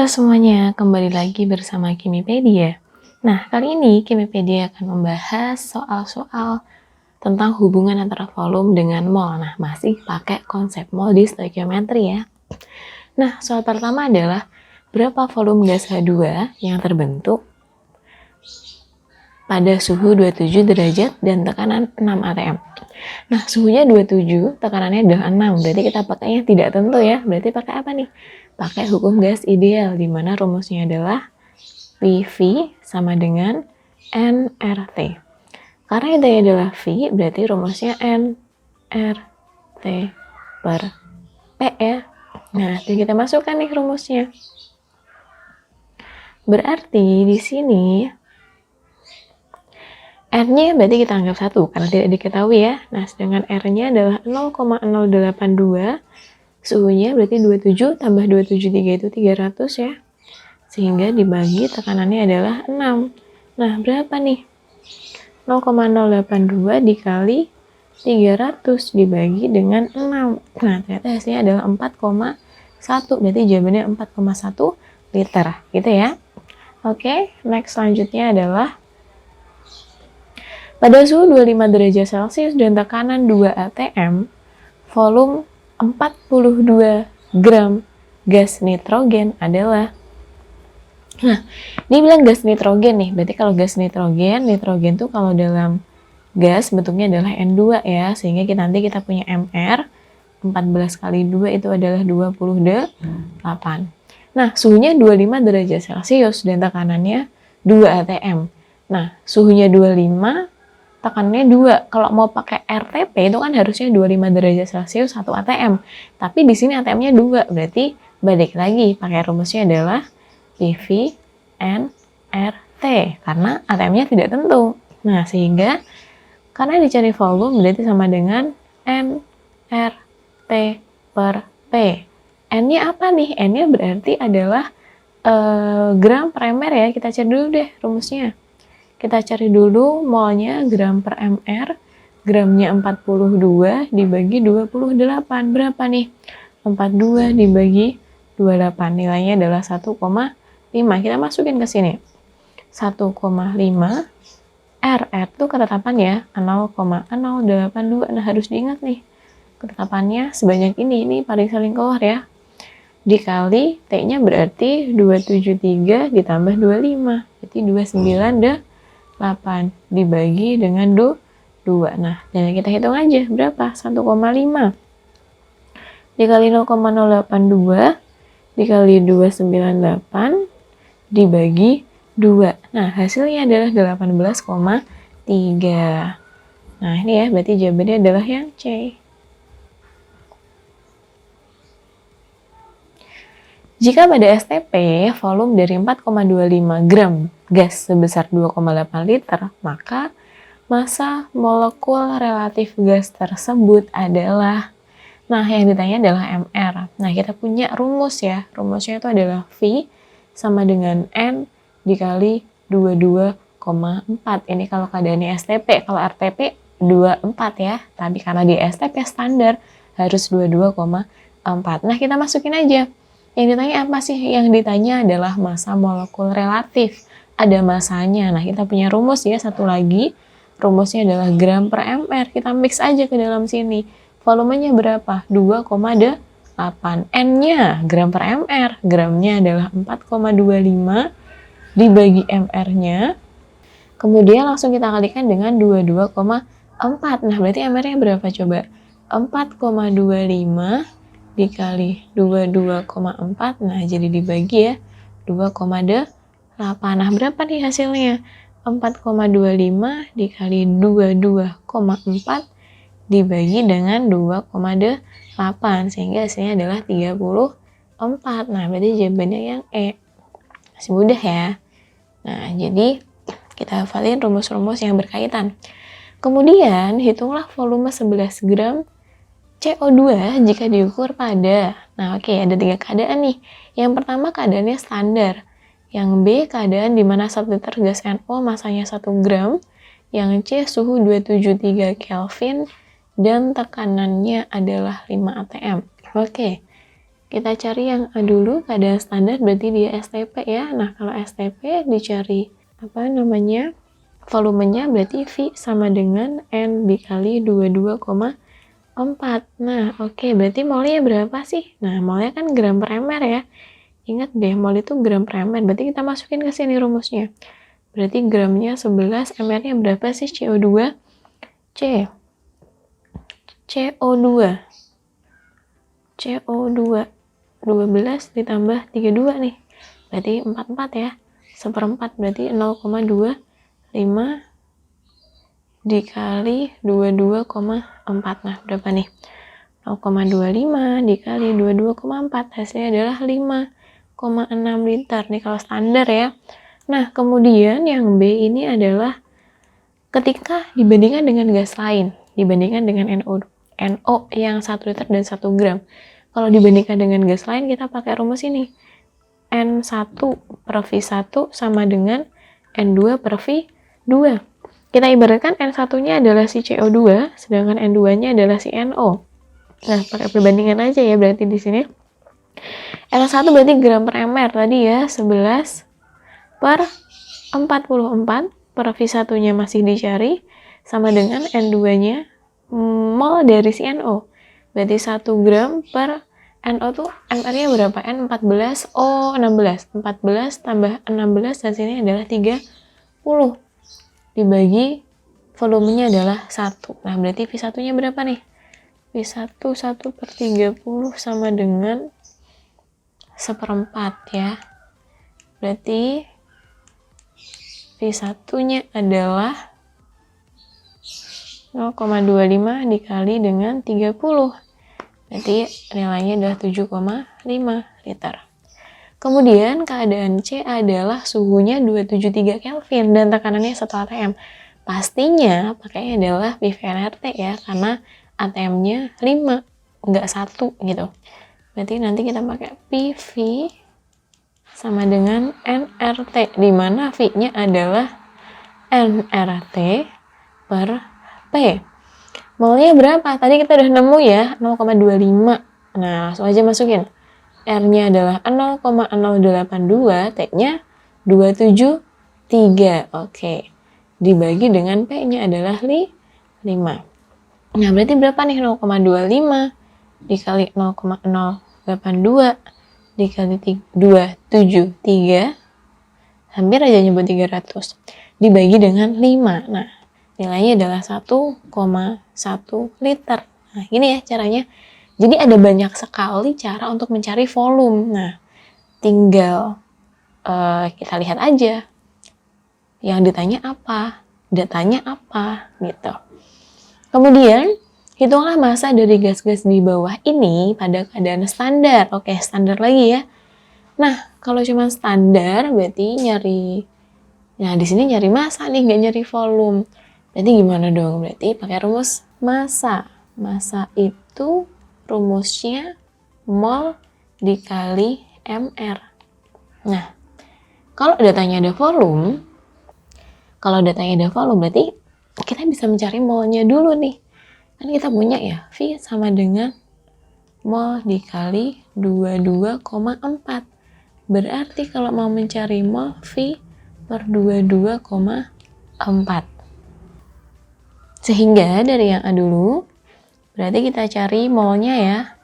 Halo semuanya, kembali lagi bersama Kimipedia. Nah, kali ini Kimipedia akan membahas soal-soal tentang hubungan antara volume dengan mol. Nah, masih pakai konsep mol di stoikiometri ya. Nah, soal pertama adalah berapa volume gas H2 yang terbentuk pada suhu 27 derajat dan tekanan 6 atm. Nah, suhunya 27, tekanannya adalah 6. Berarti kita pakainya tidak tentu ya. Berarti pakai apa nih? Pakai hukum gas ideal, di mana rumusnya adalah PV sama dengan nRT. Karena ini adalah V, berarti rumusnya nRT per P ya. Nah, jadi kita masukkan nih rumusnya. Berarti di sini R-nya berarti kita anggap 1 karena tidak diketahui ya. Nah, sedangkan R-nya adalah 0,082. Suhunya berarti 27 tambah 273 itu 300 ya. Sehingga dibagi tekanannya adalah 6. Nah, berapa nih? 0,082 dikali 300 dibagi dengan 6. Nah, ternyata hasilnya adalah 4,1. Berarti jawabannya 4,1 liter. Gitu ya. Oke, next selanjutnya adalah pada suhu 25 derajat Celcius dan tekanan 2 atm, volume 42 gram gas nitrogen adalah. Nah, ini bilang gas nitrogen nih. Berarti kalau gas nitrogen tuh kalau dalam gas bentuknya adalah N2 ya. Sehingga nanti kita punya MR 14 kali 2 itu adalah 28. Nah, suhunya 25 derajat Celcius dan tekanannya 2 atm. Nah, suhunya 25, tekanannya 2. Kalau mau pakai RTP itu kan harusnya 25 derajat Celcius 1 atm. Tapi di sini atm-nya 2. Berarti balik lagi pakai rumusnya adalah PV nRT karena atm-nya tidak tentu. Nah, sehingga karena dicari volume berarti sama dengan nRT per P. N-nya apa nih? N-nya berarti adalah gram per mr ya. Kita cari dulu deh rumusnya. Kita cari dulu molnya gram per mr. Gramnya 42 dibagi 28. Berapa nih? 42 dibagi 28. Nilainya adalah 1,5. Kita masukin ke sini. 1,5. R itu ketetapan ya. 0,082. Nah, harus diingat nih. Ketetapannya sebanyak ini paling sering keluar ya. Dikali T-nya berarti 273 ditambah 25. Berarti 298 dibagi dengan 2. Nah, dan kita hitung aja berapa? 1,5 dikali 0,082 dikali 298 dibagi 2. Nah, hasilnya adalah 18,3. Nah, ini ya, berarti jawabannya adalah yang C. Jika pada STP volume dari 4,25 gram gas sebesar 2,8 liter, maka massa molekul relatif gas tersebut adalah. Nah, yang ditanya adalah MR. Nah, kita punya rumus ya. Rumusnya itu adalah V sama dengan N dikali 22,4. Ini kalau keadaannya STP. Kalau RTP 24 ya. Tapi karena di STP standar harus 22,4. Nah, kita masukin aja. Yang ditanya apa sih? Yang ditanya adalah massa molekul relatif. Ada massanya. Nah, kita punya rumus ya, satu lagi. Rumusnya adalah gram per mr. Kita mix aja ke dalam sini. Volumenya berapa? 2,8. N-nya gram per mr. Gramnya adalah 4,25 dibagi mr-nya. Kemudian langsung kita kalikan dengan 22,4. Nah, berarti mr-nya berapa coba? 4,25 dikali 22,4, nah jadi dibagi ya 2,8. Nah, berapa nih hasilnya? 4,25 dikali 22,4 dibagi dengan 2,8, sehingga hasilnya adalah 34. Nah, berarti jawabannya yang E. Masih mudah ya. Nah, jadi kita hafalin rumus-rumus yang berkaitan. Kemudian hitunglah volume 11 gram CO2 jika diukur pada. Nah, oke, ada 3 keadaan nih. Yang pertama keadaannya standar. Yang B keadaan di mana 1 liter gas NO masanya 1 gram. Yang C suhu 273 Kelvin dan tekanannya adalah 5 atm. Oke. Kita cari yang A dulu, keadaan standar berarti dia STP ya. Nah, kalau STP dicari volumenya berarti V sama dengan N dikali 22,4. Nah, oke, berarti molnya berapa sih? Nah, molnya kan gram per ml ya. Ingat deh, mol itu gram per ml. Berarti kita masukin ke sini rumusnya. Berarti gramnya 11, ml-nya berapa sih CO2? CO2 12 ditambah 32 nih. Berarti 44 ya. 1/4 berarti 0,25 dikali 22,4. Nah, berapa nih? 0,25 dikali 22,4. Hasilnya adalah 5,6 liter. Nih kalau standar ya. Nah, kemudian yang B ini adalah ketika dibandingkan dengan gas lain, dibandingkan dengan NO yang 1 liter dan 1 gram. Kalau dibandingkan dengan gas lain, kita pakai rumus ini. N1 per V1 sama dengan N2 per V2. Kita ibaratkan N1-nya adalah si CO2, sedangkan N2-nya adalah si NO. Nah, pakai perbandingan aja ya berarti di sini. N1 berarti gram per ml tadi ya, 11 per 44 per V1-nya masih dicari, sama dengan N2-nya mol dari si NO. Berarti 1 gram per NO tuh MR-nya berapa? N14, O16. 14 tambah 16 hasilnya adalah 30. Dibagi volumenya adalah 1. Nah, berarti V1-nya berapa nih? V1 1 per 30 sama dengan 1/4 ya. Berarti V1-nya adalah 0,25 dikali dengan 30. Berarti nilainya adalah 7,5 liter. Kemudian keadaan C adalah suhunya 273 Kelvin dan tekanannya 1 atm. Pastinya pakainya adalah PV/NRT ya, karena ATM-nya 5, enggak 1 gitu. Berarti nanti kita pakai PV sama dengan NRT, di mana V-nya adalah NRT per P. Molnya berapa? Tadi kita udah nemu ya, 0,25. Nah, langsung aja masukin. R-nya adalah 0,082, T-nya 273. Oke. Dibagi dengan P-nya adalah 5. Nah, berarti berapa nih? 0,25 dikali 0,082 dikali 273. Hampir aja nyebut 300. Dibagi dengan 5. Nah, nilainya adalah 1,1 liter. Nah, gini ya caranya. Jadi ada banyak sekali cara untuk mencari volume. Nah, tinggal kita lihat aja. Yang ditanya apa, datanya apa, gitu. Kemudian, hitunglah massa dari gas-gas di bawah ini pada keadaan standar. Oke, standar lagi ya. Nah, kalau cuma standar berarti di sini nyari massa nih, nggak nyari volume. Berarti gimana dong? Berarti pakai rumus massa. Massa itu rumusnya mol dikali mr. Nah, kalau datanya ada volume, berarti kita bisa mencari molnya dulu nih. Kan kita punya ya, V sama dengan mol dikali 22,4. Berarti kalau mau mencari mol, V per 22,4. Sehingga dari yang A dulu, berarti kita cari molnya ya.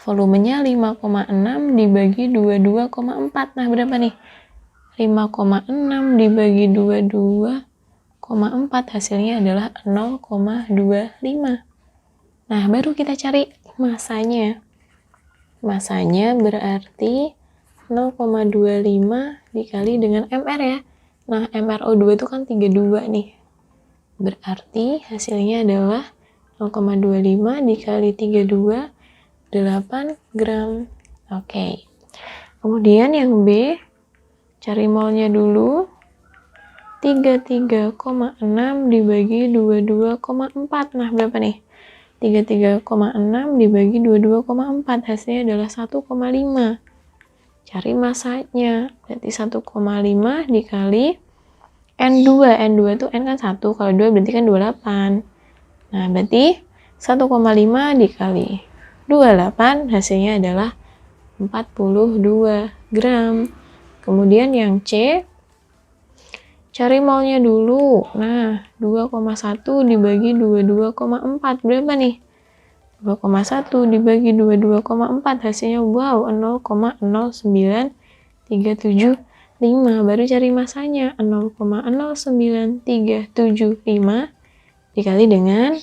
Volumenya 5,6 dibagi 22,4. Nah, berapa nih? 5,6 dibagi 22,4 hasilnya adalah 0,25. Nah, baru kita cari massanya. Massanya berarti 0,25 dikali dengan MR ya. Nah, MrO2 itu kan 32 nih. Berarti hasilnya adalah 0,25 dikali 32, 8 gram. Oke. Kemudian yang B, cari molnya dulu. 33,6 dibagi 22,4. Nah, berapa nih? 33,6 dibagi 22,4. Hasilnya adalah 1,5. Cari massanya. Berarti 1,5 dikali N2. N2 itu N kan 1. Kalau 2 berarti kan 28. Nah, berarti 1,5 dikali 28, hasilnya adalah 42 gram. Kemudian yang C, cari molnya dulu. Nah, 2,1 dibagi 22,4 berapa nih? 2,1 dibagi 22,4 hasilnya wow 0,09375. Baru cari masanya 0,09375 dikali dengan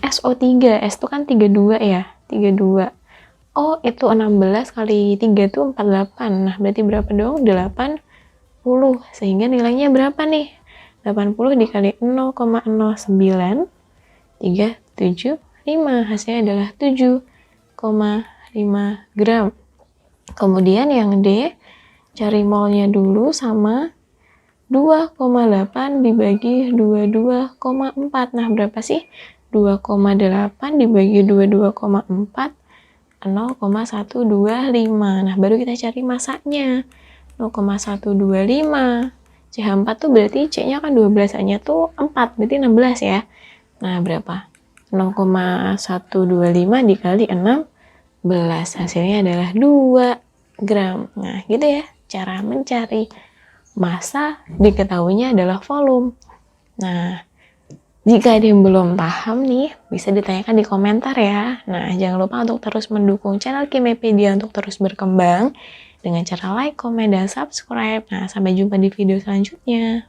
SO3. S itu kan 32 ya, 32. Oh, itu 16 kali 3 itu 48. Nah, berarti berapa dong? 80. Sehingga nilainya berapa nih? 80 dikali 0,09375. Hasilnya adalah 7,5 gram. Kemudian yang D, cari molnya dulu sama 2,8 dibagi 22,4. Nah, berapa sih? 2,8 dibagi 22,4, 0,125. Nah, baru kita cari masanya. 0,125. CH4 tuh berarti C-nya kan 12, A-nya tuh 4, berarti 16 ya. Nah, berapa? 0,125 dikali 16. Hasilnya adalah 2 gram. Nah, gitu ya cara mencari massa, diketahuinya adalah volume. Nah, jika ada yang belum paham nih, bisa ditanyakan di komentar ya. Nah, jangan lupa untuk terus mendukung channel Kimepedia untuk terus berkembang dengan cara like, komen, dan subscribe. Nah, sampai jumpa di video selanjutnya.